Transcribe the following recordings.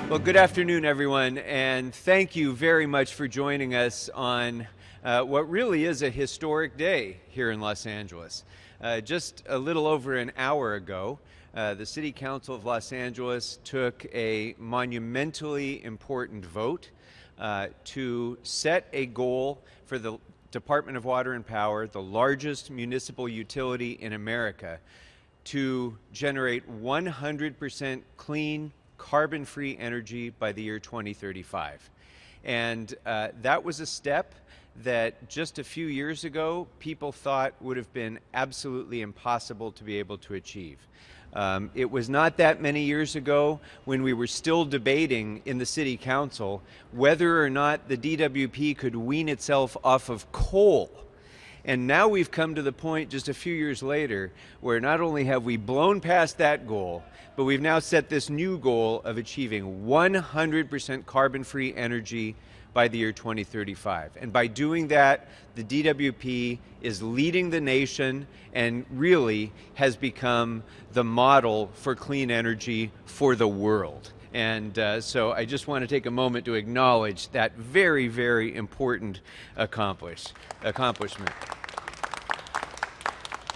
Well, good afternoon, everyone, and thank you very much for joining us on what really is a historic day here in Los Angeles. Just a little over an hour ago, the City Council of Los Angeles took a monumentally important vote to set a goal for the Department of Water and Power, the largest municipal utility in America, to generate 100% clean, carbon-free energy by the year 2035. And that was a step that just a few years ago people thought would have been absolutely impossible to be able to achieve. It was not that many years ago when we were still debating in the City Council whether or not the DWP could wean itself off of coal. And now we've come to the point just a few years later where not only have we blown past that goal, but we've now set this new goal of achieving 100% carbon-free energy by the year 2035. And by doing that, the DWP is leading the nation and really has become the model for clean energy for the world. And so I just want to take a moment to acknowledge that very, very important accomplishment.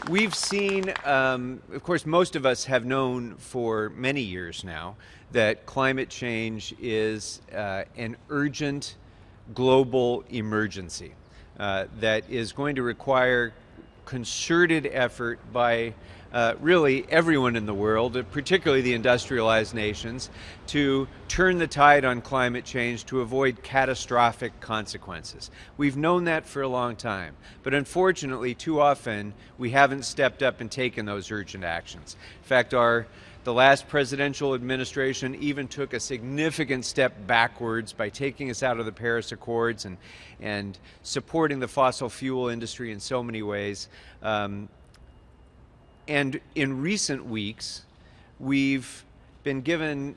We've seen, of course, most of us have known for many years now that climate change is an urgent global emergency that is going to require concerted effort by really everyone in the world, particularly the industrialized nations, to turn the tide on climate change to avoid catastrophic consequences. We've known that for a long time, but unfortunately, too often, we haven't stepped up and taken those urgent actions. In fact, the last presidential administration even took a significant step backwards by taking us out of the Paris Accords and supporting the fossil fuel industry in so many ways. And in recent weeks, we've been given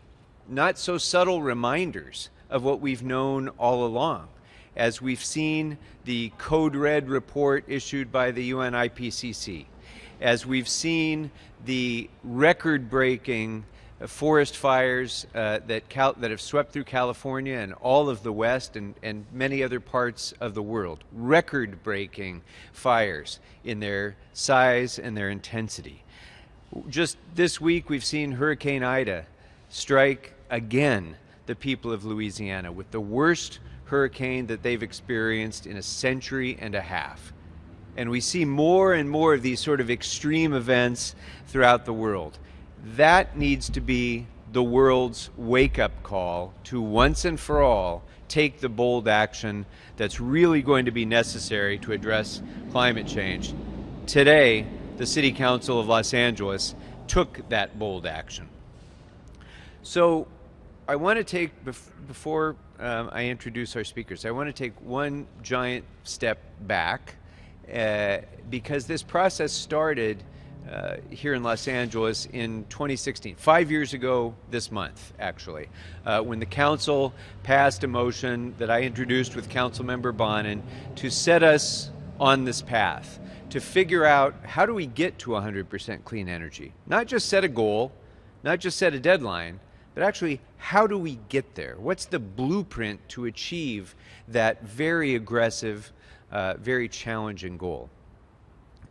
not so subtle reminders of what we've known all along, as we've seen the Code Red report issued by the UN IPCC, as we've seen the record-breaking forest fires that have swept through California and all of the West and many other parts of the world. Record-breaking fires in their size and their intensity. Just this week, we've seen Hurricane Ida strike again the people of Louisiana with the worst hurricane that they've experienced in a century and a half. And we see more and more of these sort of extreme events throughout the world. That needs to be the world's wake-up call to once and for all take the bold action that's really going to be necessary to address climate change. Today, the City Council of Los Angeles took that bold action. So I want to take, before I introduce our speakers, I want to take one giant step back because this process started here in Los Angeles in 2016, 5 years ago this month, actually, when the council passed a motion that I introduced with Councilmember Bonin to set us on this path, to figure out how do we get to 100% clean energy. Not just set a goal, not just set a deadline, but actually how do we get there? What's the blueprint to achieve that very aggressive, very challenging goal?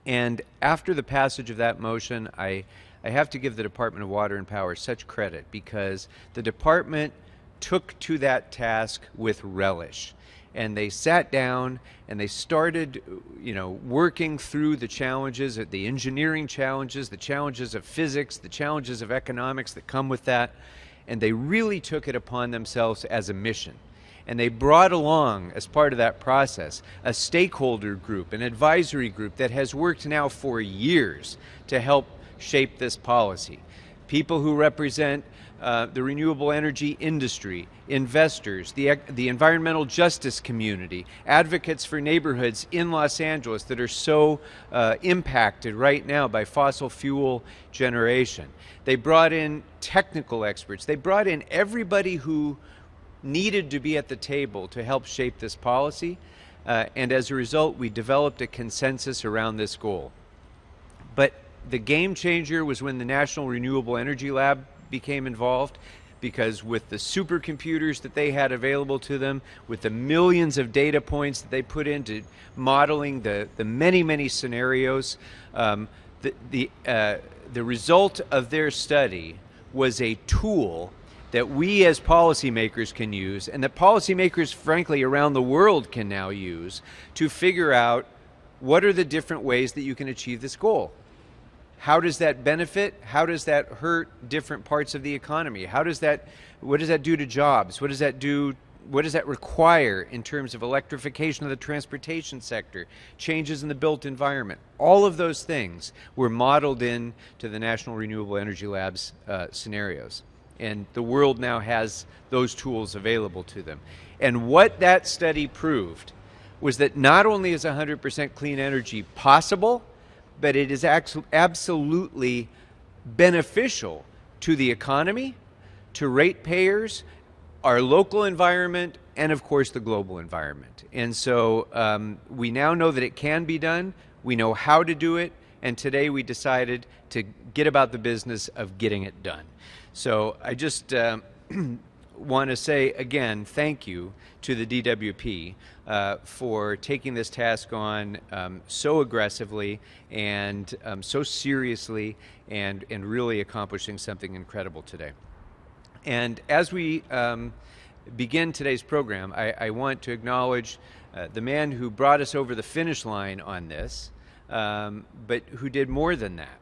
And after the passage of that motion, I have to give the Department of Water and Power such credit because the department took to that task with relish. And they sat down and they started, working through the challenges, the engineering challenges, the challenges of physics, the challenges of economics that come with that. And they really took it upon themselves as a mission. And they brought along, as part of that process, a stakeholder group, an advisory group that has worked now for years to help shape this policy. People who represent the renewable energy industry, investors, the environmental justice community, advocates for neighborhoods in Los Angeles that are so impacted right now by fossil fuel generation. They brought in technical experts. They brought in everybody who needed to be at the table to help shape this policy, and as a result, we developed a consensus around this goal. But the game changer was when the National Renewable Energy Lab became involved, because with the supercomputers that they had available to them, with the millions of data points that they put into modeling the many, many scenarios, the result of their study was a tool that we as policymakers can use, and that policymakers, frankly, around the world can now use to figure out what are the different ways that you can achieve this goal. How does that benefit? How does that hurt different parts of the economy? What does that do to jobs? What does that do? What does that require in terms of electrification of the transportation sector, changes in the built environment? All of those things were modeled into the National Renewable Energy Lab's scenarios. And the world now has those tools available to them. And what that study proved was that not only is 100% clean energy possible, but it is absolutely beneficial to the economy, to ratepayers, our local environment, and of course the global environment. And so we now know that it can be done, we know how to do it, and today we decided to get about the business of getting it done. So I just want to say again, thank you to the DWP for taking this task on so aggressively and so seriously, and really accomplishing something incredible today. And as we begin today's program, I want to acknowledge the man who brought us over the finish line on this, but who did more than that,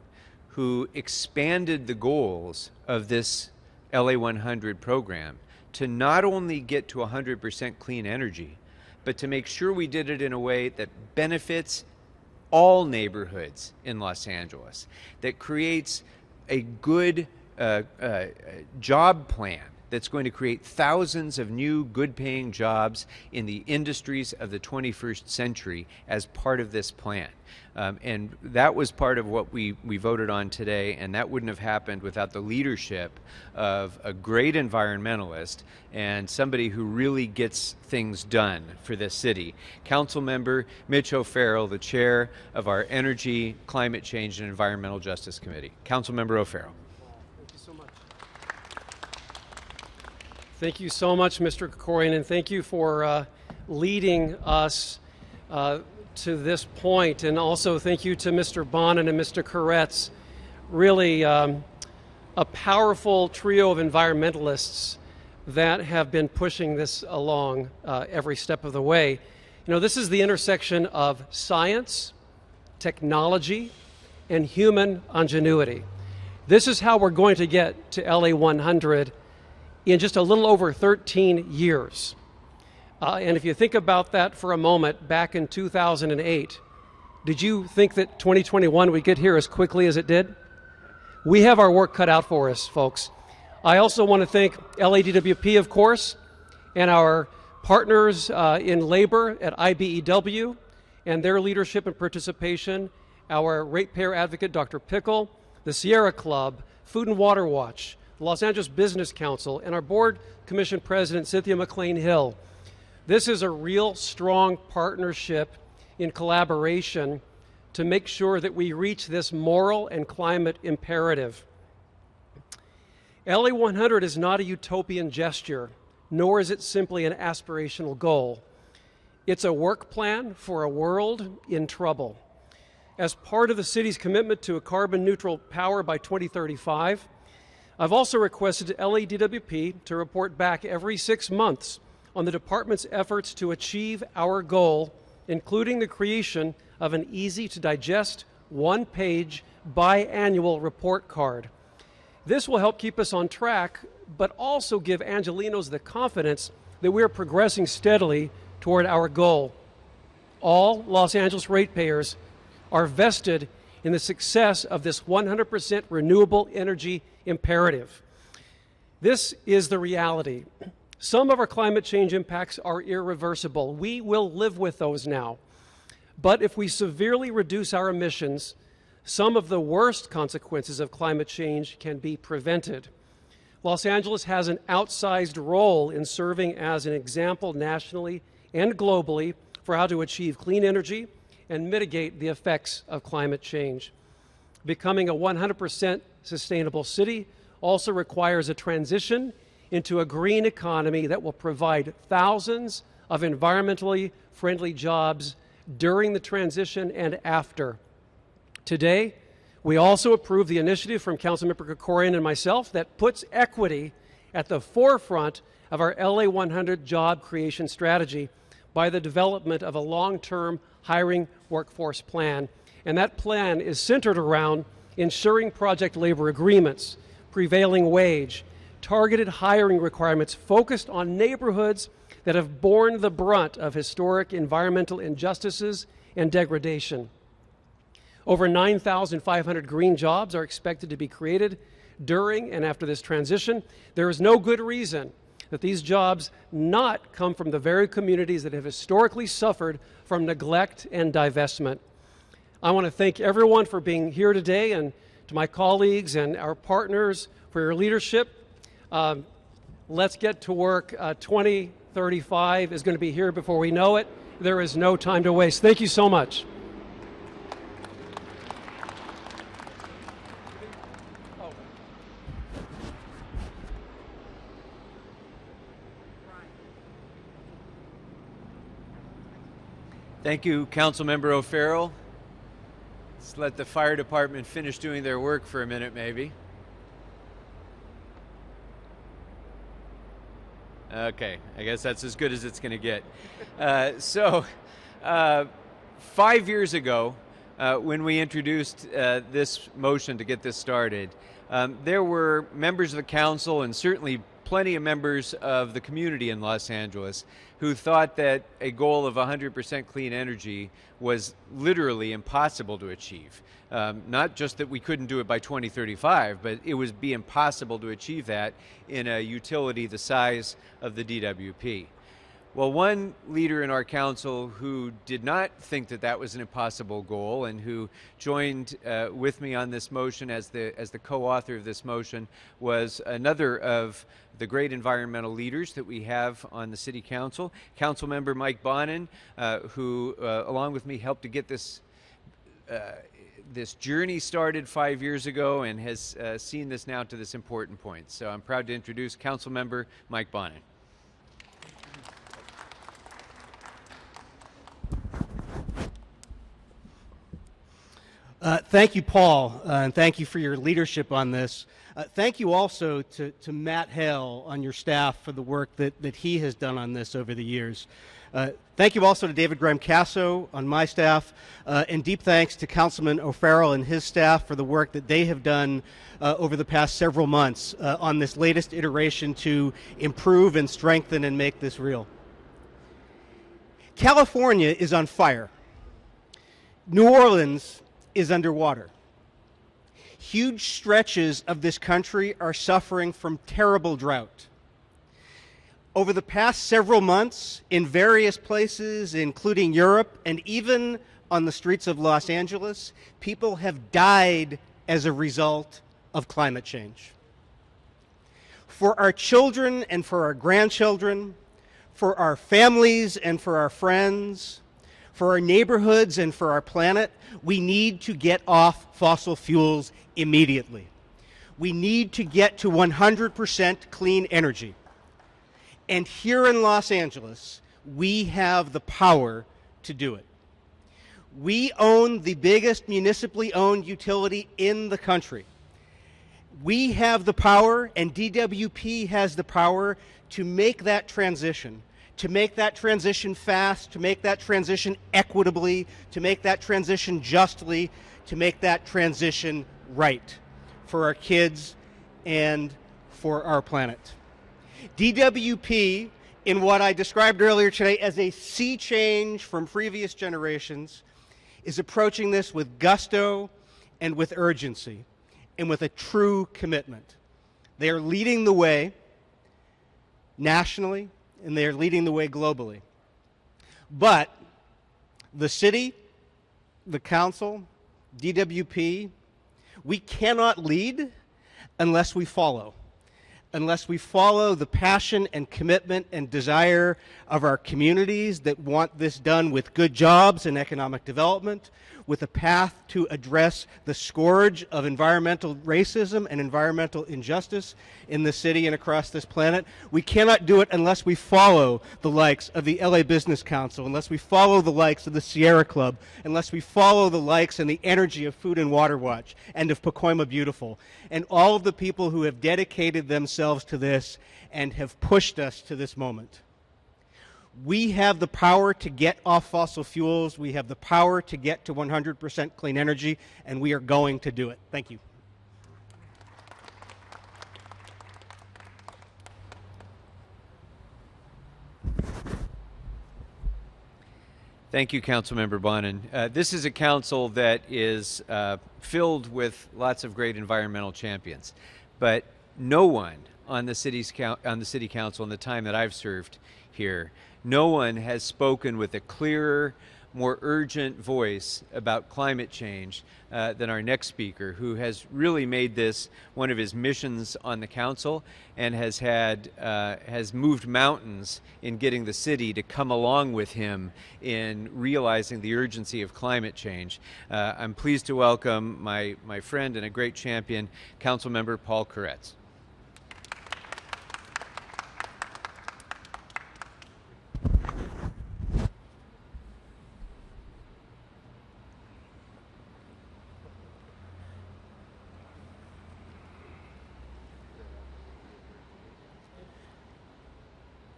who expanded the goals of this LA 100 program to not only get to 100% clean energy, but to make sure we did it in a way that benefits all neighborhoods in Los Angeles, that creates a good job plan that's going to create thousands of new good-paying jobs in the industries of the 21st century as part of this plan. And that was part of what we voted on today, and that wouldn't have happened without the leadership of a great environmentalist and somebody who really gets things done for this city. Councilmember Mitch O'Farrell, the chair of our Energy, Climate Change, and Environmental Justice Committee. Councilmember O'Farrell. Thank you so much, Mr. Krikorian, and thank you for leading us to this point. And also thank you to Mr. Bonin and Mr. Koretz. Really a powerful trio of environmentalists that have been pushing this along every step of the way. You know, this is the intersection of science, technology, and human ingenuity. This is how we're going to get to LA 100 in just a little over 13 years. And if you think about that for a moment, back in 2008, did you think that 2021 would get here as quickly as it did? We have our work cut out for us, folks. I also want to thank LADWP, of course, and our partners in labor at IBEW and their leadership and participation, our ratepayer advocate, Dr. Pickle, the Sierra Club, Food and Water Watch, the Los Angeles Business Council, and our board commission president, Cynthia Mclean Hill. This is a real strong partnership in collaboration to make sure that we reach this moral and climate imperative. LA 100 is not a utopian gesture, nor is it simply an aspirational goal. It's a work plan for a world in trouble. As part of the city's commitment to a carbon-neutral power by 2035, I've also requested to LADWP to report back every 6 months on the department's efforts to achieve our goal, including the creation of an easy-to-digest, one-page, biannual report card. This will help keep us on track, but also give Angelenos the confidence that we are progressing steadily toward our goal. All Los Angeles ratepayers are vested in the success of this 100% renewable energy imperative. This is the reality. Some of our climate change impacts are irreversible. We will live with those now. But if we severely reduce our emissions, some of the worst consequences of climate change can be prevented. Los Angeles has an outsized role in serving as an example nationally and globally for how to achieve clean energy and mitigate the effects of climate change. Becoming a 100% sustainable city also requires a transition into a green economy that will provide thousands of environmentally friendly jobs during the transition and after. Today, we also approved the initiative from Councilmember Krikorian and myself that puts equity at the forefront of our LA 100 job creation strategy by the development of a long-term hiring workforce plan. And that plan is centered around ensuring project labor agreements, prevailing wage, targeted hiring requirements focused on neighborhoods that have borne the brunt of historic environmental injustices and degradation. Over 9,500 green jobs are expected to be created during and after this transition. There is no good reason that these jobs not come from the very communities that have historically suffered from neglect and divestment. I want to thank everyone for being here today, and to my colleagues and our partners for your leadership. Let's get to work. 2035 is going to be here before we know it. There is no time to waste. Thank you so much. Thank you, Councilmember O'Farrell. Let's let the fire department finish doing their work for a minute, maybe. Okay, I guess that's as good as it's going to get. 5 years ago, when we introduced this motion to get this started, there were members of the council and certainly plenty of members of the community in Los Angeles who thought that a goal of 100% clean energy was literally impossible to achieve. Not just that we couldn't do it by 2035, but it would be impossible to achieve that in a utility the size of the DWP. Well, one leader in our council who did not think that that was an impossible goal and who joined with me on this motion as the co-author of this motion was another of the great environmental leaders that we have on the City Council, Councilmember Mike Bonin, who, along with me, helped to get this journey started 5 years ago and has seen this now to this important point. So I'm proud to introduce Councilmember Mike Bonin. Thank you, Paul, and thank you for your leadership on this. Thank you also to Matt Hale on your staff for the work that he has done on this over the years. Thank you also to David Graham-Casso on my staff, and deep thanks to Councilman O'Farrell and his staff for the work that they have done over the past several months on this latest iteration to improve and strengthen and make this real. California is on fire. New Orleans is underwater. Huge stretches of this country are suffering from terrible drought. Over the past several months, in various places, including Europe and even on the streets of Los Angeles, people have died as a result of climate change. For our children and for our grandchildren, for our families and for our friends, for our neighborhoods and for our planet, we need to get off fossil fuels immediately. We need to get to 100% clean energy. And here in Los Angeles, we have the power to do it. We own the biggest municipally owned utility in the country. We have the power, and DWP has the power to make that transition. To make that transition fast, to make that transition equitably, to make that transition justly, to make that transition right for our kids and for our planet. DWP, in what I described earlier today as a sea change from previous generations, is approaching this with gusto and with urgency and with a true commitment. They are leading the way nationally, and they are leading the way globally. But the city, the council, DWP, we cannot lead unless we follow. unless we follow the passion and commitment and desire of our communities that want this done with good jobs and economic development, with a path to address the scourge of environmental racism and environmental injustice in the city and across this planet. We cannot do it unless we follow the likes of the LA Business Council, unless we follow the likes of the Sierra Club, unless we follow the likes and the energy of Food and Water Watch and of Pacoima Beautiful, and all of the people who have dedicated themselves to this and have pushed us to this moment. We have the power to get off fossil fuels. We have the power to get to 100% clean energy, and we are going to do it. Thank you. Thank you, Councilmember Bonin. This is a council that is filled with lots of great environmental champions, but no one on the city council in the time that I've served here, no one has spoken with a clearer, more urgent voice about climate change than our next speaker, who has really made this one of his missions on the council and has moved mountains in getting the city to come along with him in realizing the urgency of climate change. I'm pleased to welcome my friend and a great champion, Councilmember Paul Koretz.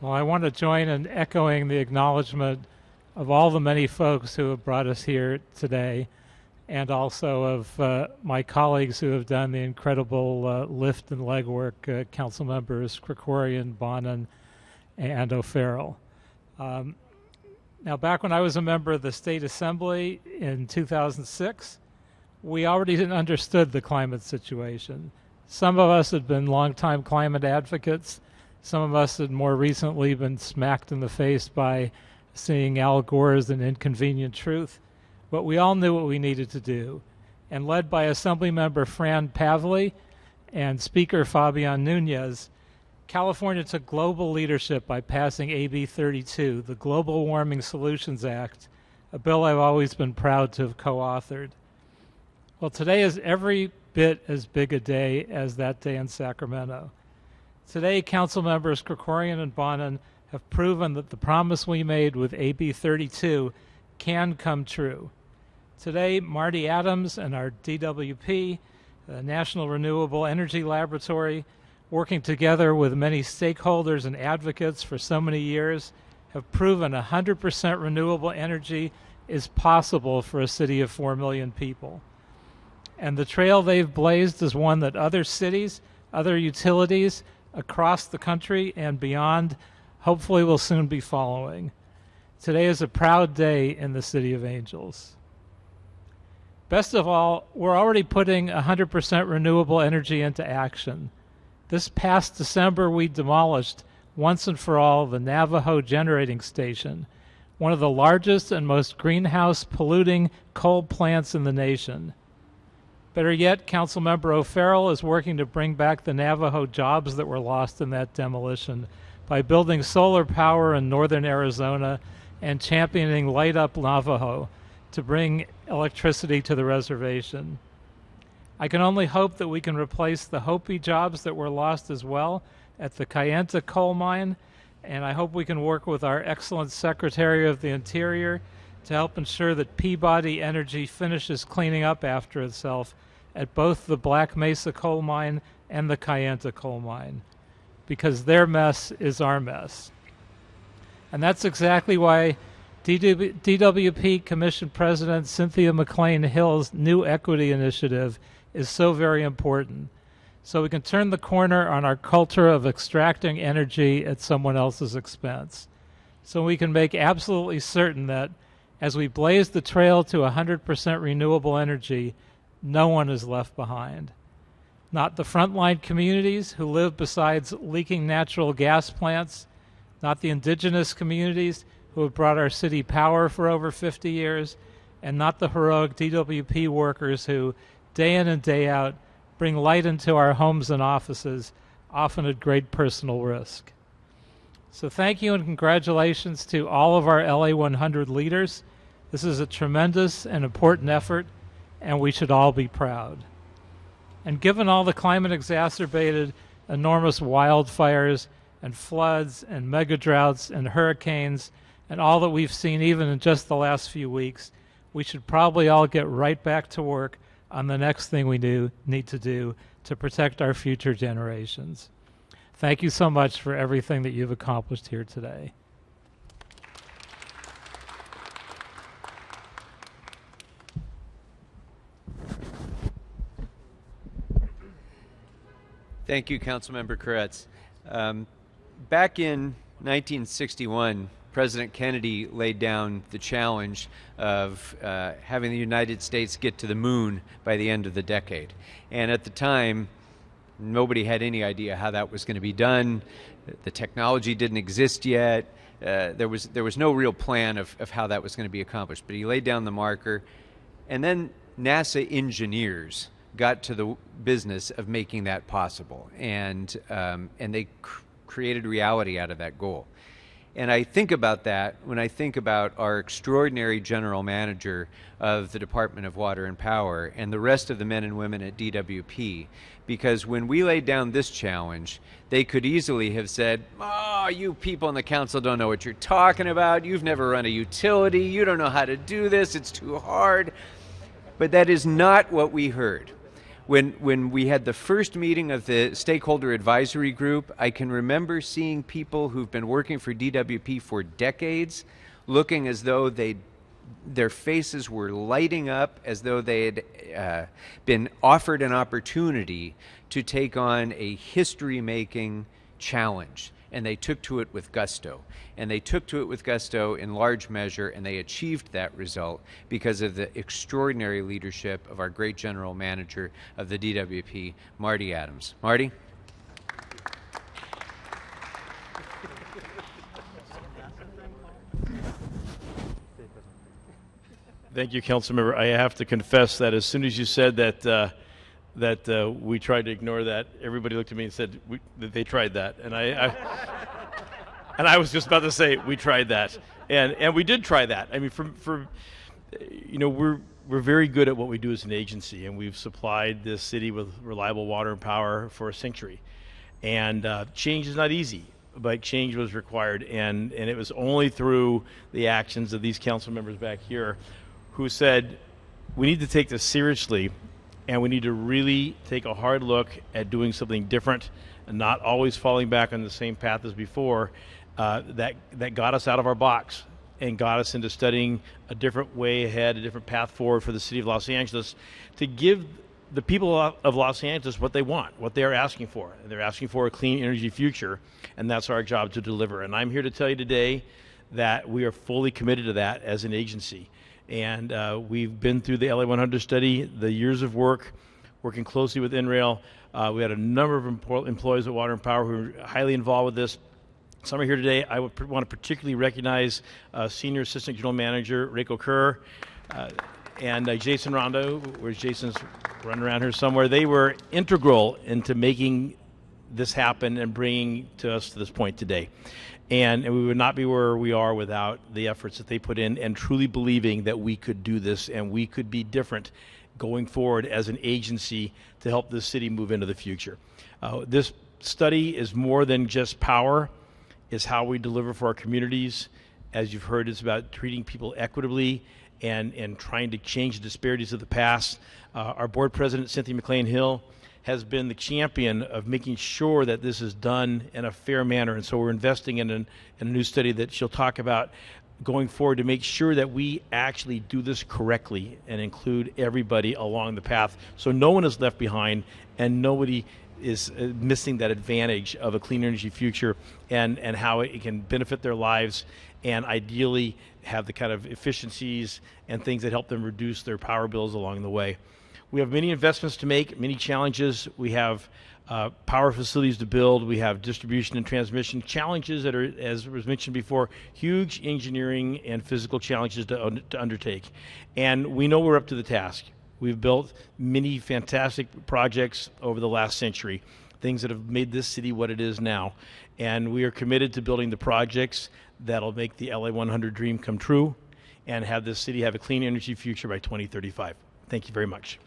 Well, I want to join in echoing the acknowledgement of all the many folks who have brought us here today, and also of my colleagues who have done the incredible lift and legwork, council members Krikorian, Bonin, and O'Farrell. Now, back when I was a member of the State Assembly in 2006, we already understood the climate situation. Some of us had been longtime climate advocates. Some of us had more recently been smacked in the face by seeing Al Gore as an inconvenient truth. But we all knew what we needed to do. And led by Assemblymember Fran Pavley and Speaker Fabian Nunez, California took global leadership by passing AB 32, the Global Warming Solutions Act, a bill I've always been proud to have co-authored. Well, today is every bit as big a day as that day in Sacramento. Today, council members Krikorian and Bonin have proven that the promise we made with AB 32 can come true. Today, Marty Adams and our DWP, the National Renewable Energy Laboratory, working together with many stakeholders and advocates for so many years, have proven 100% renewable energy is possible for a city of 4 million people. And the trail they've blazed is one that other cities, other utilities, across the country and beyond, hopefully will soon be following. Today is a proud day in the City of Angels. Best of all, we're already putting 100% renewable energy into action. This past December, we demolished once and for all the Navajo Generating Station, one of the largest and most greenhouse polluting coal plants in the nation. Better yet, Councilmember O'Farrell is working to bring back the Navajo jobs that were lost in that demolition by building solar power in northern Arizona and championing Light Up Navajo to bring electricity to the reservation. I can only hope that we can replace the Hopi jobs that were lost as well at the Kayenta coal mine, and I hope we can work with our excellent Secretary of the Interior to help ensure that Peabody Energy finishes cleaning up after itself at both the Black Mesa coal mine and the Kayenta coal mine, because their mess is our mess. And that's exactly why DWP Commission President Cynthia Mclean Hill's new equity initiative is so very important, so we can turn the corner on our culture of extracting energy at someone else's expense, so we can make absolutely certain that as we blaze the trail to 100% renewable energy, no one is left behind. Not the frontline communities who live beside leaking natural gas plants, not the indigenous communities who have brought our city power for over 50 years, and not the heroic DWP workers who, day in and day out, bring light into our homes and offices, often at great personal risk. So thank you and congratulations to all of our LA 100 leaders. This is a tremendous and important effort, and we should all be proud. And given all the climate-exacerbated enormous wildfires and floods and mega droughts and hurricanes and all that we've seen even in just the last few weeks, we should probably all get right back to work on the next thing we need to do to protect our future generations. Thank you so much for everything that you've accomplished here today. Thank you, Councilmember Koretz. Back in 1961, President Kennedy laid down the challenge of having the United States get to the moon by the end of the decade. And at the time, nobody had any idea how that was going to be done. The technology didn't exist yet. There was no real plan of how that was going to be accomplished. But he laid down the marker. And then NASA engineers got to the business of making that possible. And they created reality out of that goal. And I think about that when I think about our extraordinary general manager of the Department of Water and Power and the rest of the men and women at DWP, because when we laid down this challenge, they could easily have said, "Oh, you people in the council don't know what you're talking about. You've never run a utility. You don't know how to do this. It's too hard." But that is not what we heard. When we had the first meeting of the stakeholder advisory group, I can remember seeing people who've been working for DWP for decades looking as though their faces were lighting up, as though they had been offered an opportunity to take on a history-making challenge. And they took to it with gusto. And they took to it with gusto in large measure, and they achieved that result because of the extraordinary leadership of our great general manager of the DWP, Marty Adams. Marty? Thank you, Councilmember. I have to confess that as soon as you said that we tried to ignore that, everybody looked at me and said that they tried that, and I was just about to say we tried that, and we did try that. I mean, we're very good at what we do as an agency, and we've supplied this city with reliable water and power for a century, and change is not easy, but change was required, and it was only through the actions of these council members back here who said we need to take this seriously. And we need to really take a hard look at doing something different and not always falling back on the same path as before. That got us out of our box and got us into studying a different way ahead, a different path forward for the city of Los Angeles to give the people of Los Angeles what they want, what they are asking for. They're asking for a clean energy future, and that's our job to deliver. And I'm here to tell you today that we are fully committed to that as an agency. And we've been through the LA 100 study, the years of work, working closely with NRail. We had a number of employees at Water and Power who are highly involved with this. Some are here today. I would want to particularly recognize Senior Assistant General Manager Reiko Kerr and Jason Rondo, where's Jason's running around here somewhere. They were integral into making this happen and bringing to us to this point today. And we would not be where we are without the efforts that they put in and truly believing that we could do this and we could be different going forward as an agency to help this city move into the future. This study is more than just power. It's how we deliver for our communities. As you've heard, it's about treating people equitably and trying to change the disparities of the past. Our board president, Cynthia Mclean Hill, has been the champion of making sure that this is done in a fair manner. And so we're investing in a new study that she'll talk about going forward to make sure that we actually do this correctly and include everybody along the path so no one is left behind and nobody is missing that advantage of a clean energy future and how it can benefit their lives and ideally have the kind of efficiencies and things that help them reduce their power bills along the way. We have many investments to make, many challenges. We have power facilities to build. We have distribution and transmission challenges that are, as was mentioned before, huge engineering and physical challenges to undertake. And we know we're up to the task. We've built many fantastic projects over the last century. things that have made this city what it is now. And we are committed to building the projects that'll make the LA 100 dream come true and have this city have a clean energy future by 2035. Thank you very much.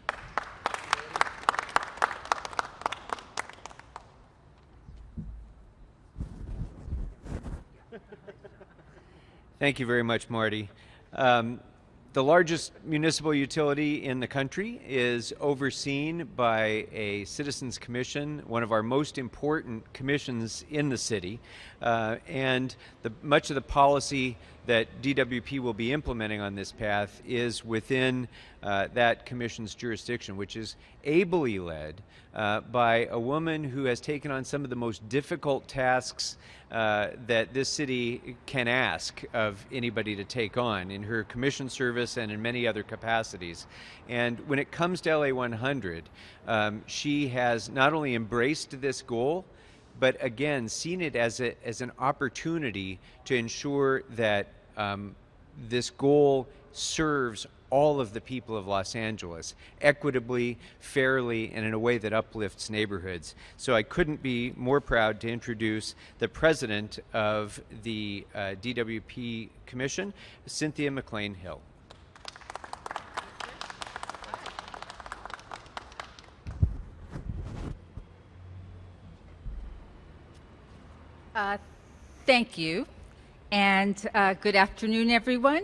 Thank you very much, Marty. The largest municipal utility in the country is overseen by a citizens commission, one of our most important commissions in the city, and much of the policy that DWP will be implementing on this path is within that commission's jurisdiction, which is ably led by a woman who has taken on some of the most difficult tasks that this city can ask of anybody to take on in her commission service and in many other capacities. And when it comes to LA 100, she has not only embraced this goal, but again, seen it as an opportunity to ensure that this goal serves all of the people of Los Angeles equitably, fairly, and in a way that uplifts neighborhoods. So I couldn't be more proud to introduce the president of the DWP Commission, Cynthia Mclean Hill. Thank you, and good afternoon, everyone.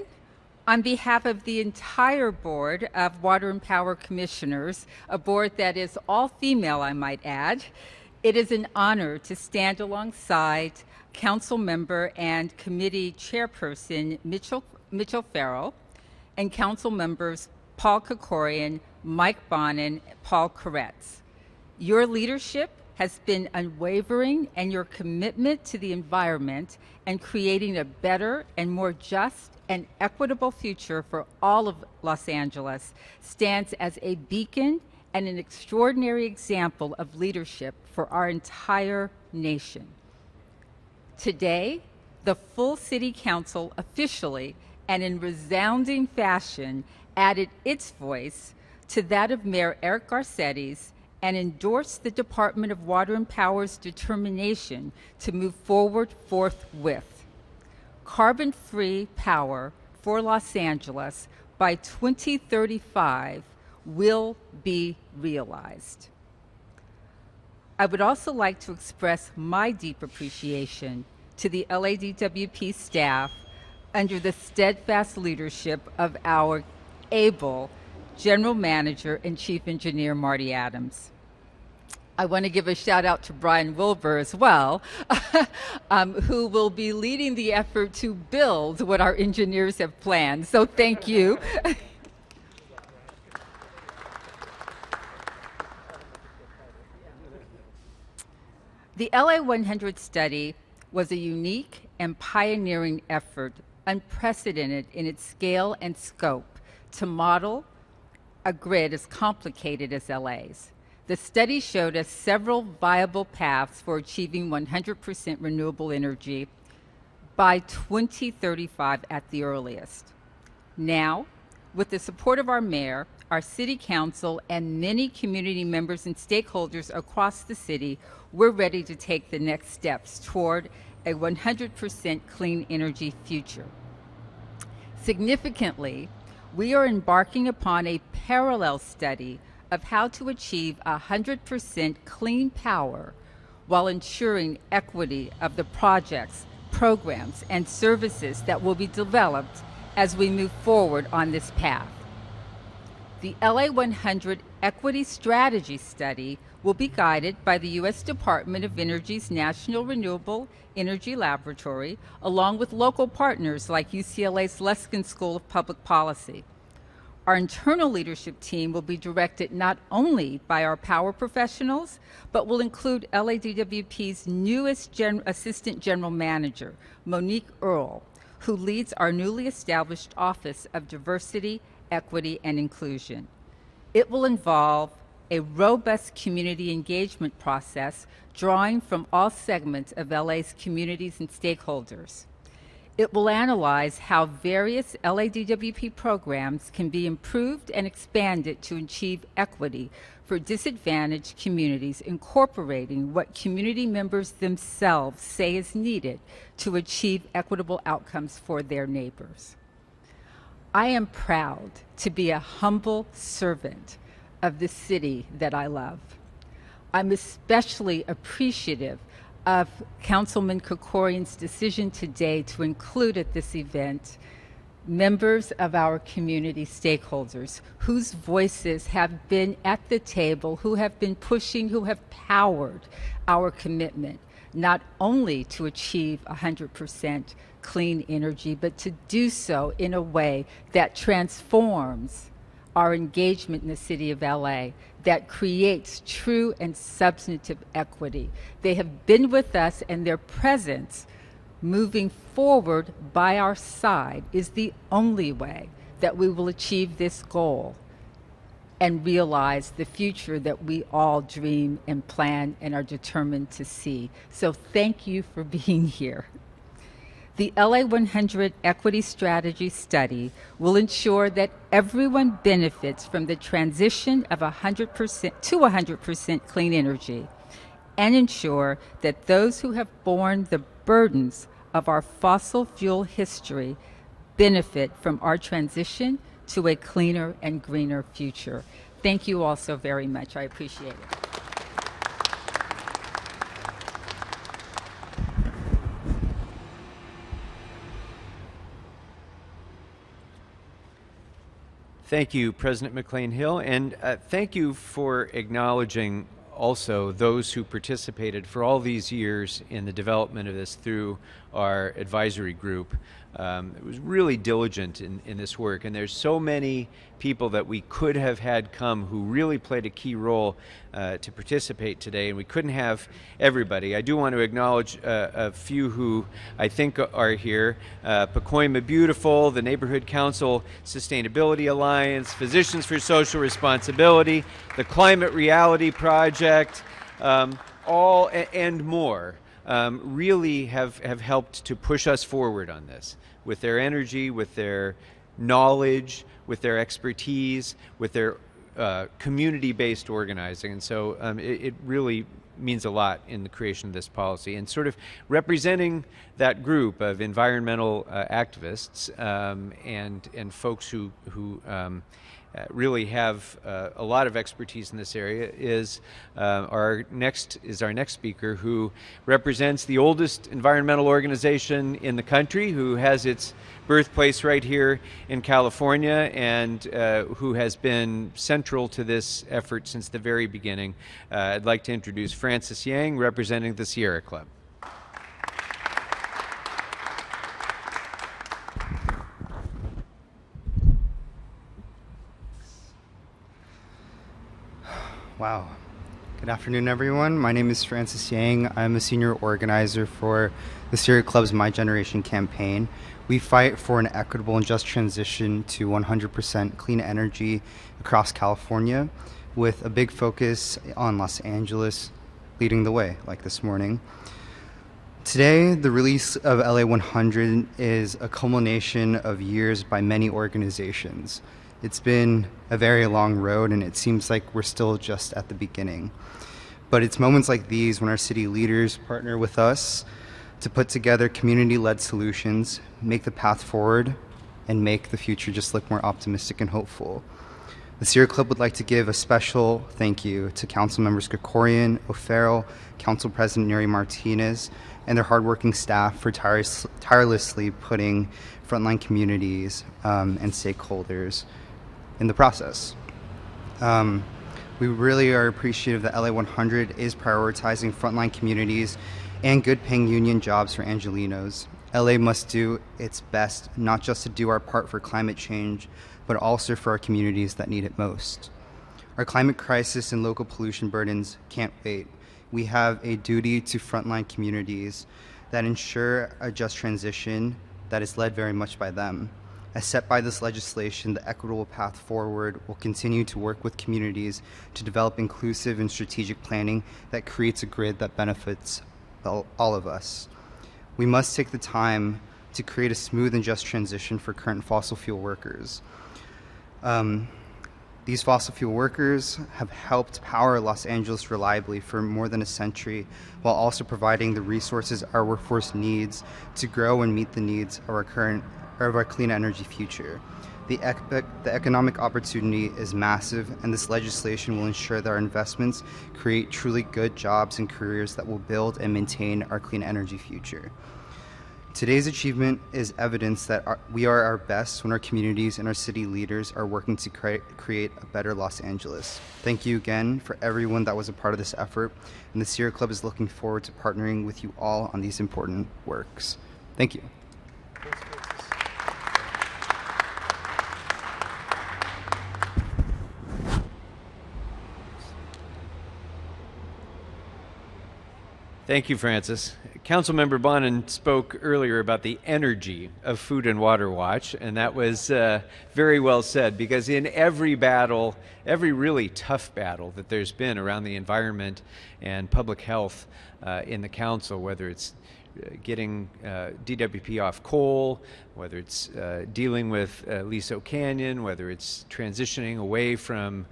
On behalf of the entire board of Water and Power Commissioners, a board that is all female, I might add, it is an honor to stand alongside Council Member and Committee Chairperson Mitchell Farrell and Council Members Paul Krikorian, Mike Bonin, Paul Koretz. Your leadership has been unwavering, and your commitment to the environment and creating a better and more just and equitable future for all of Los Angeles stands as a beacon and an extraordinary example of leadership for our entire nation. Today, the full City Council officially and in resounding fashion added its voice to that of Mayor Eric Garcetti's and endorsed the Department of Water and Power's determination to move forward forthwith. Carbon-free power for Los Angeles by 2035 will be realized. I would also like to express my deep appreciation to the LADWP staff under the steadfast leadership of our able General Manager and Chief Engineer Marty Adams. I want to give a shout out to Brian Wilbur as well, who will be leading the effort to build what our engineers have planned. So thank you. The LA 100 study was a unique and pioneering effort, unprecedented in its scale and scope, to model a grid as complicated as LA's. The study showed us several viable paths for achieving 100% renewable energy by 2035 at the earliest. Now, with the support of our mayor, our city council, and many community members and stakeholders across the city, we're ready to take the next steps toward a 100% clean energy future. Significantly, we are embarking upon a parallel study of how to achieve 100% clean power while ensuring equity of the projects, programs, and services that will be developed as we move forward on this path. The LA 100 Equity Strategy Study will be guided by the U.S. Department of Energy's National Renewable Energy Laboratory, along with local partners like UCLA's Luskin School of Public Policy. Our internal leadership team will be directed not only by our power professionals, but will include LADWP's newest Assistant General Manager, Monique Earle, who leads our newly established Office of Diversity, Equity, and Inclusion. It will involve a robust community engagement process drawing from all segments of LA's communities and stakeholders. It will analyze how various LADWP programs can be improved and expanded to achieve equity for disadvantaged communities, incorporating what community members themselves say is needed to achieve equitable outcomes for their neighbors. I am proud to be a humble servant of the city that I love. I'm especially appreciative of Councilman Krikorian's decision today to include at this event members of our community stakeholders whose voices have been at the table, who have been pushing, who have powered our commitment, not only to achieve 100% clean energy, but to do so in a way that transforms our engagement in the city of LA, that creates true and substantive equity. They have been with us, and their presence moving forward by our side is the only way that we will achieve this goal and realize the future that we all dream and plan and are determined to see. So thank you for being here. The LA 100 Equity Strategy Study will ensure that everyone benefits from the transition of 100% to 100% clean energy, and ensure that those who have borne the burdens of our fossil fuel history benefit from our transition to a cleaner and greener future. Thank you all so very much. I appreciate it. Thank you, President McLean Hill, and thank you for acknowledging also those who participated for all these years in the development of this through our advisory group. It was really diligent in this work, and there's so many people that we could have had come who really played a key role to participate today, and we couldn't have everybody. I do want to acknowledge a few who I think are here. Pacoima Beautiful, the Neighborhood Council Sustainability Alliance, Physicians for Social Responsibility, the Climate Reality Project, all and more. Really have helped to push us forward on this with their energy, with their knowledge, with their expertise, with their community-based organizing. And so it really means a lot in the creation of this policy. And sort of representing that group of environmental activists and folks who really have a lot of expertise in this area is our next speaker, who represents the oldest environmental organization in the country, who has its birthplace right here in California, and who has been central to this effort since the very beginning. I'd like to introduce Francis Yang, representing the Sierra Club. Wow. Good afternoon, everyone. My name is Francis Yang. I'm a senior organizer for the Sierra Club's My Generation campaign. We fight for an equitable and just transition to 100% clean energy across California, with a big focus on Los Angeles leading the way, like this morning. Today, the release of LA 100 is a culmination of years by many organizations. It's been a very long road, and it seems like we're still just at the beginning. But it's moments like these when our city leaders partner with us to put together community-led solutions, make the path forward, and make the future just look more optimistic and hopeful. The Sierra Club would like to give a special thank you to Council Members Krikorian, O'Farrell, Council President Neri Martinez, and their hardworking staff for tirelessly putting frontline communities and stakeholders in the process. We really are appreciative that LA 100 is prioritizing frontline communities and good-paying union jobs for Angelenos. LA must do its best, not just to do our part for climate change, but also for our communities that need it most. Our climate crisis and local pollution burdens can't wait. We have a duty to frontline communities that ensure a just transition that is led very much by them. As set by this legislation, the equitable path forward will continue to work with communities to develop inclusive and strategic planning that creates a grid that benefits all of us. We must take the time to create a smooth and just transition for current fossil fuel workers. These fossil fuel workers have helped power Los Angeles reliably for more than a century, while also providing the resources our workforce needs to grow and meet the needs of our clean energy future. The economic opportunity is massive, and this legislation will ensure that our investments create truly good jobs and careers that will build and maintain our clean energy future. Today's achievement is evidence that we are our best when our communities and our city leaders are working to create a better Los Angeles. Thank you again for everyone that was a part of this effort, and the Sierra Club is looking forward to partnering with you all on these important works. Thank you. Thank you, Francis. Councilmember Bonin spoke earlier about the energy of Food and Water Watch, and that was very well said, because in every battle, every really tough battle that there's been around the environment and public health in the council, whether it's getting DWP off coal, whether it's dealing with Liso Canyon, whether it's transitioning away from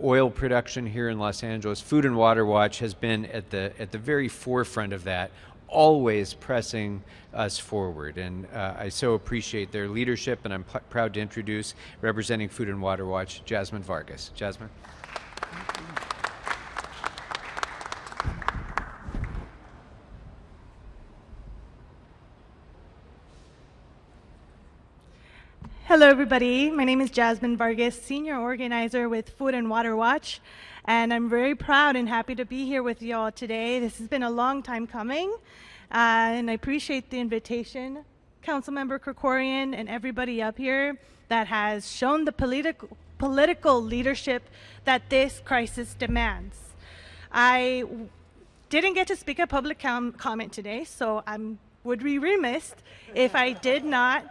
oil production here in Los Angeles, Food and Water Watch has been at the very forefront of that, always pressing us forward. And I so appreciate their leadership, and I'm proud to introduce, representing Food and Water Watch, Jasmine Vargas. Jasmine. Hello, everybody. My name is Jasmine Vargas, Senior Organizer with Food and Water Watch, and I'm very proud and happy to be here with you all today. This has been a long time coming, and I appreciate the invitation, Councilmember Krikorian and everybody up here that has shown the political leadership that this crisis demands. I didn't get to speak a public comment today, so I would be remiss if I did not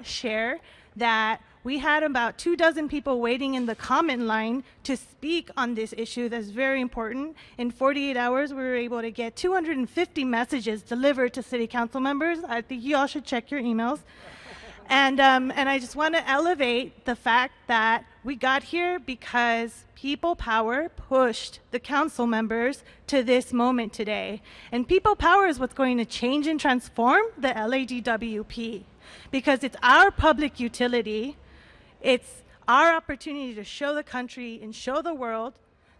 share that we had about 24 people waiting in the comment line to speak on this issue that's very important. In 48 hours, we were able to get 250 messages delivered to city council members. I think you all should check your emails. And I just want to elevate the fact that we got here because people power pushed the council members to this moment today. And people power is what's going to change and transform the LADWP. Because it's our public utility, it's our opportunity to show the country and show the world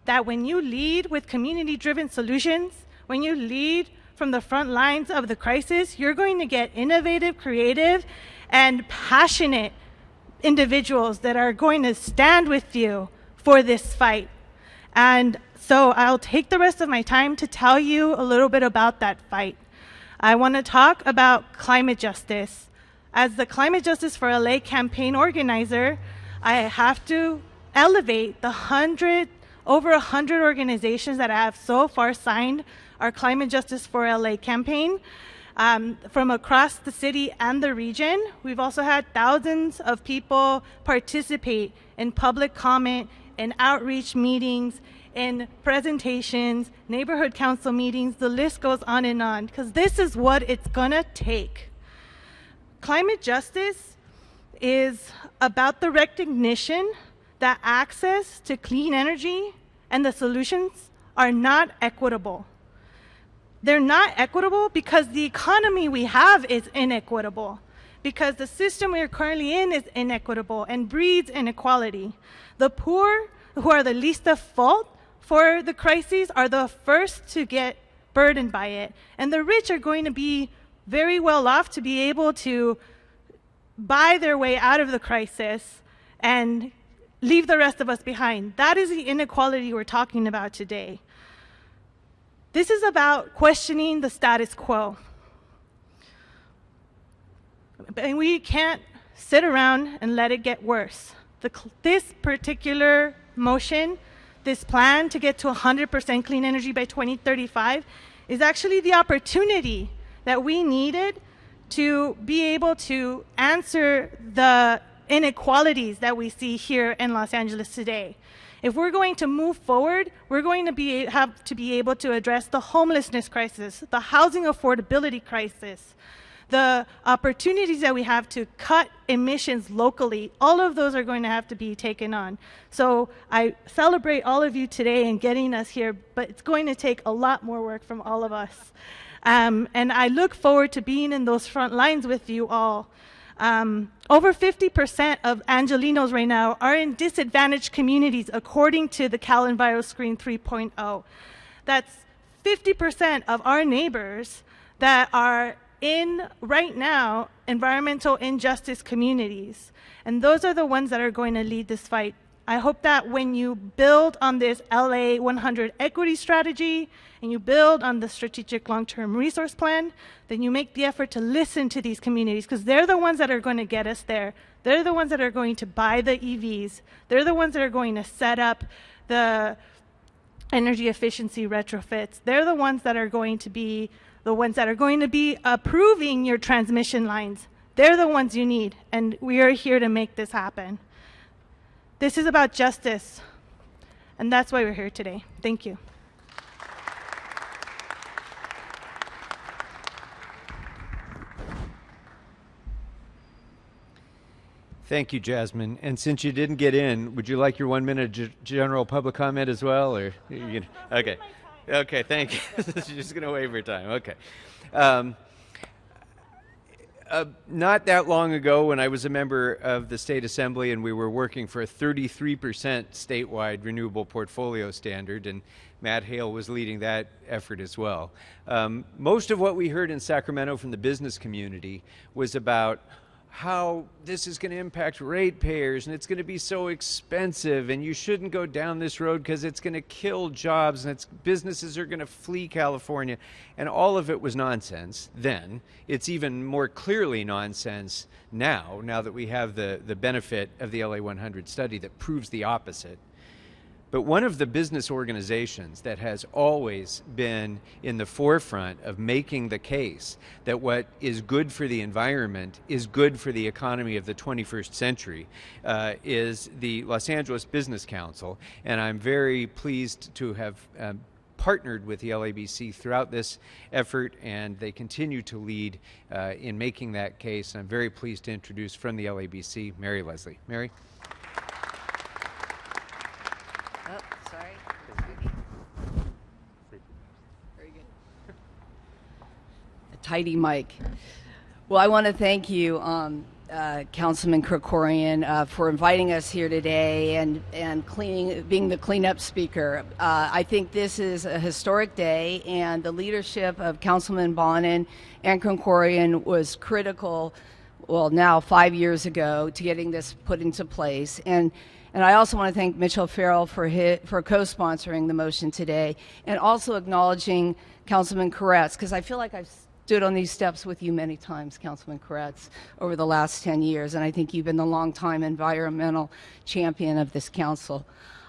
that when you lead with community-driven solutions, when you lead from the front lines of the crisis, you're going to get innovative, creative, and passionate individuals that are going to stand with you for this fight. And so I'll take the rest of my time to tell you a little bit about that fight. I want to talk about climate justice. As the Climate Justice for LA campaign organizer, I have to elevate the over 100 organizations that have so far signed our Climate Justice for LA campaign from across the city and the region. We've also had thousands of people participate in public comment and outreach meetings, in presentations, neighborhood council meetings. The list goes on, because this is what it's gonna take. Climate justice is about the recognition that access to clean energy and the solutions are not equitable. They're not equitable because the economy we have is inequitable, because the system we are currently in is inequitable and breeds inequality. The poor, who are the least at fault for the crises, are the first to get burdened by it, and the rich are going to be very well off to be able to buy their way out of the crisis and leave the rest of us behind. That is the inequality we're talking about today. This is about questioning the status quo. And we can't sit around and let it get worse. This particular motion, this plan to get to 100% clean energy by 2035, is actually the opportunity that we needed to be able to answer the inequalities that we see here in Los Angeles today. If we're going to move forward, we're going to have to be able to address the homelessness crisis, the housing affordability crisis, The opportunities that we have to cut emissions locally, all of those are going to have to be taken on. So I celebrate all of you today and getting us here, but it's going to take a lot more work from all of us. And I look forward to being in those front lines with you all. Over 50% of Angelinos right now are in disadvantaged communities, according to the Cal Enviro Screen 3.0. That's 50% of our neighbors that are in, right now, environmental injustice communities. And those are the ones that are going to lead this fight. I hope that when you build on this LA 100 equity strategy and you build on the strategic long-term resource plan, then you make the effort to listen to these communities, because they're the ones that are going to get us there. They're the ones that are going to buy the EVs. They're the ones that are going to set up the energy efficiency retrofits. They're the ones that are going to be approving your transmission lines. They're the ones you need, and we are here to make this happen. This is about justice, and that's why we're here today. Thank you. Thank you, Jasmine. And since you didn't get in, would you like your 1 minute general public comment as well? Or okay. Okay, thank you. She's just going to waive her time. Okay. Not that long ago, when I was a member of the State Assembly and we were working for a 33% statewide renewable portfolio standard, and Matt Hale was leading that effort as well. Most of what we heard in Sacramento from the business community was about how this is going to impact ratepayers, and it's going to be so expensive, and you shouldn't go down this road because it's going to kill jobs, and businesses are going to flee California. And all of it was nonsense then. It's even more clearly nonsense now that we have the benefit of the LA 100 study that proves the opposite. But one of the business organizations that has always been in the forefront of making the case that what is good for the environment is good for the economy of the 21st century is the Los Angeles Business Council. And I'm very pleased to have partnered with the LABC throughout this effort, and they continue to lead in making that case. And I'm very pleased to introduce from the LABC, Mary Leslie. Mary? Tidy mic. Well, I want to thank you, Councilman Krikorian, for inviting us here today and being the cleanup speaker. I think this is a historic day, and the leadership of Councilman Bonin and Krikorian was critical, well, now 5 years ago, to getting this put into place. And I also want to thank Mitchell Farrell for co-sponsoring the motion today, and also acknowledging Councilman Koretz, because I feel like I've stood on these steps with you many times, Councilman Koretz, over the last 10 years, and I think you've been the longtime environmental champion of this council.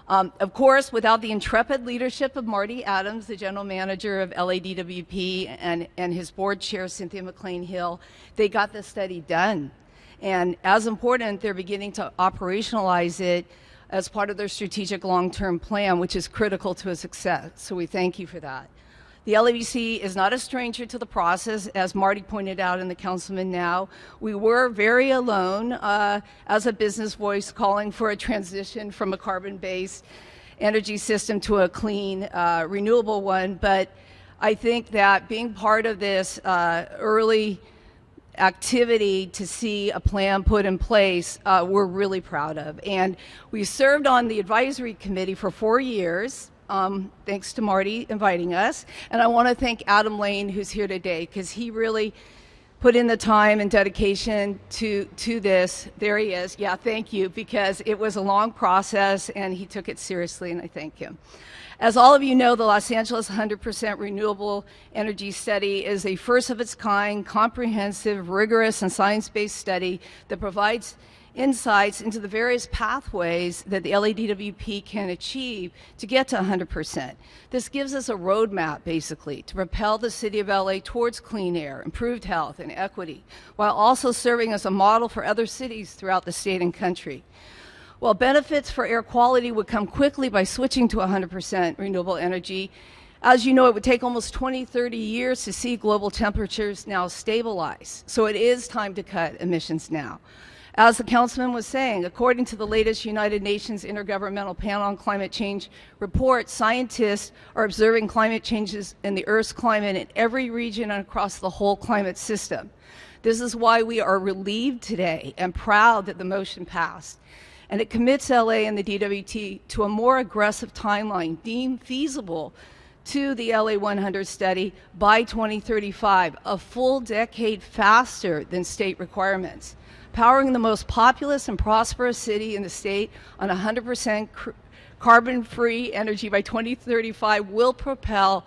Of course, without the intrepid leadership of Marty Adams, the general manager of LADWP, and his board chair, Cynthia Mclean Hill, they got this study done. And as important, they're beginning to operationalize it as part of their strategic long-term plan, which is critical to a success. So we thank you for that. The LABC is not a stranger to the process, as Marty pointed out and the councilman now. We were very alone as a business voice calling for a transition from a carbon-based energy system to a clean, renewable one. But I think that being part of this early activity to see a plan put in place, we're really proud of. And we served on the advisory committee for 4 years. Thanks to Marty inviting us. And I want to thank Adam Lane, who's here today, because he really put in the time and dedication to this. There he is. Yeah, thank you, because it was a long process, and he took it seriously, and I thank him. As all of you know, the Los Angeles 100% Renewable Energy Study is a first-of-its-kind, comprehensive, rigorous, and science-based study that provides insights into the various pathways that the LADWP can achieve to get to 100%. This gives us a roadmap, basically, to propel the city of LA towards clean air, improved health, and equity, while also serving as a model for other cities throughout the state and country. While benefits for air quality would come quickly by switching to 100% renewable energy, As you know, it would take almost 20, 30 years to see global temperatures now stabilize. So it is time to cut emissions now. As the councilman was saying, according to the latest United Nations Intergovernmental Panel on Climate Change report, scientists are observing climate changes in the Earth's climate in every region and across the whole climate system. This is why we are relieved today and proud that the motion passed. And it commits LA and the DWT to a more aggressive timeline deemed feasible to the LA 100 study by 2035, a full decade faster than state requirements. Powering the most populous and prosperous city in the state on 100% carbon-free energy by 2035 will propel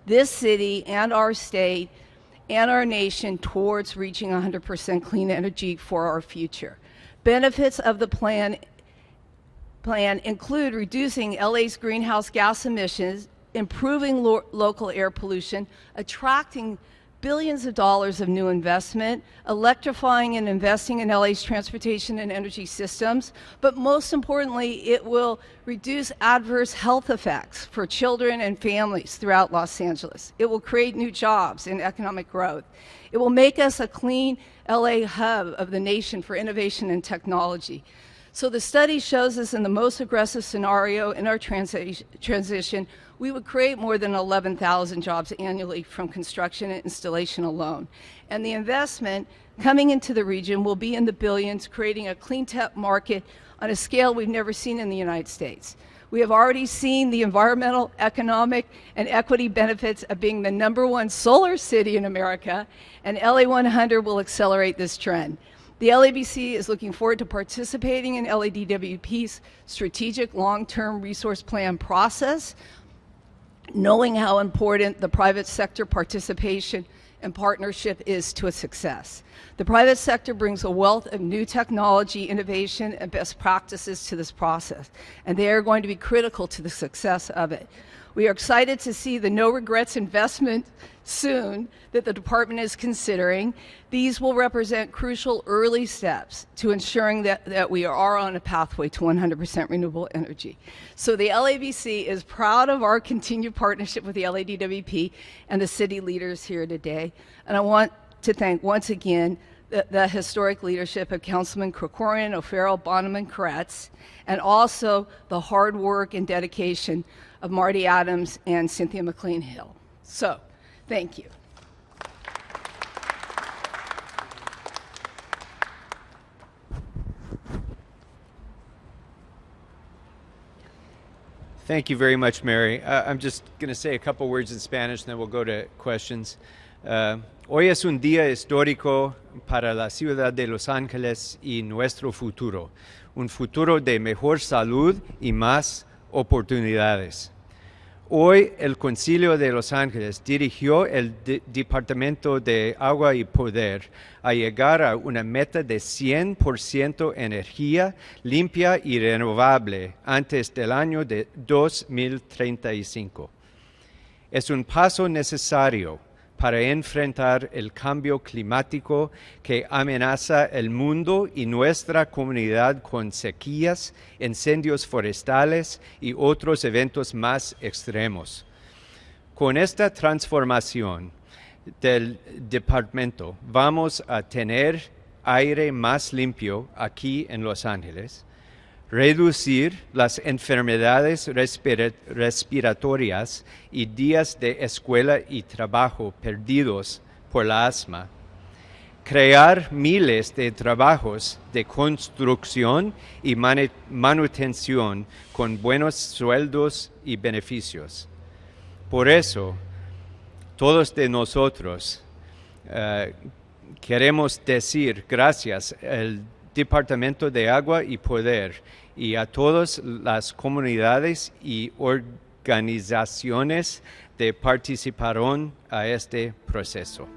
this city and our state and our nation towards reaching 100% clean energy for our future. Benefits of the plan include reducing LA's greenhouse gas emissions, improving local air pollution, attracting billions of dollars of new investment, electrifying and investing in LA's transportation and energy systems, but most importantly, it will reduce adverse health effects for children and families throughout Los Angeles. It will create new jobs and economic growth. It will make us a clean LA hub of the nation for innovation and technology. So the study shows us in the most aggressive scenario in our transition, we would create more than 11,000 jobs annually from construction and installation alone. And the investment coming into the region will be in the billions, creating a clean tech market on a scale we've never seen in the United States. We have already seen the environmental, economic, and equity benefits of being the #1 solar city in America, and LA 100 will accelerate this trend. The LABC is looking forward to participating in LADWP's strategic long-term resource plan process, knowing how important the private sector participation and partnership is to its success. The private sector brings a wealth of new technology, innovation, and best practices to this process, and they are going to be critical to the success of it. We are excited to see the no regrets investment soon that the department is considering. These will represent crucial early steps to ensuring that we are on a pathway to 100% renewable energy. So the LABC is proud of our continued partnership with the LADWP and the city leaders here today. And I want to thank once again the historic leadership of Councilman Krikorian, O'Farrell, Bonham, and Koretz, and also the hard work and dedication of Marty Adams and Cynthia Mclean Hill. So, thank you. Thank you very much, Mary. I'm just going to say a couple words in Spanish, and then we'll go to questions. Hoy es un día histórico para la ciudad de Los Ángeles y nuestro futuro, un futuro de mejor salud y más oportunidades. Hoy el Concilio de Los Ángeles dirigió el Departamento de Agua y Poder a llegar a una meta de 100% energía limpia y renovable antes del año de 2035. Es un paso necesario para enfrentar el cambio climático que amenaza el mundo y nuestra comunidad con sequías, incendios forestales y otros eventos más extremos. Con esta transformación del departamento vamos a tener aire más limpio aquí en Los Ángeles, reducir las enfermedades respiratorias y días de escuela y trabajo perdidos por la asma, crear miles de trabajos de construcción y manutención con buenos sueldos y beneficios. Por eso, todos de nosotros queremos decir gracias al Departamento de Agua y Poder y a todas las comunidades y organizaciones que participaron a este proceso.